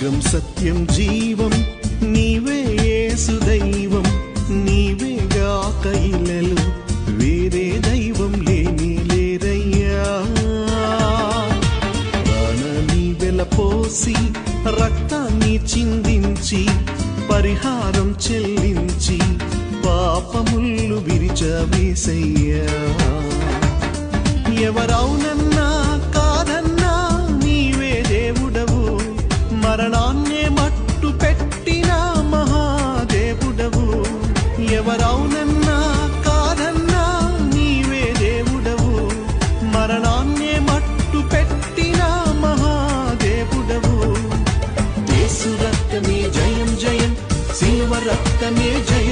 మార్గం సత్యం జీవం నీవే యేసు దైవం, నీవేగాక ఇలలు వేరే దైవం లేని లేరయ్యా. ప్రాణాన్ని వెలపోసి రక్తాన్ని చిందించి పరిహారం చెల్లించి పాపముళ్ళు విరిచవేసయ్యా. ఎవరవునన్నా కాదన్నా నీవే దేవుడవు, మరణాన్నే మట్టు పెట్టిన మహాదేవుడవు. ఎవరవునన్నా కాదన్నా నీవే దేవుడవు, మరణాన్నే మట్టు పెట్టిన మహాదేవుడవు. యేసు రక్తమే జయం జయం, శిలువ రక్తమే జయం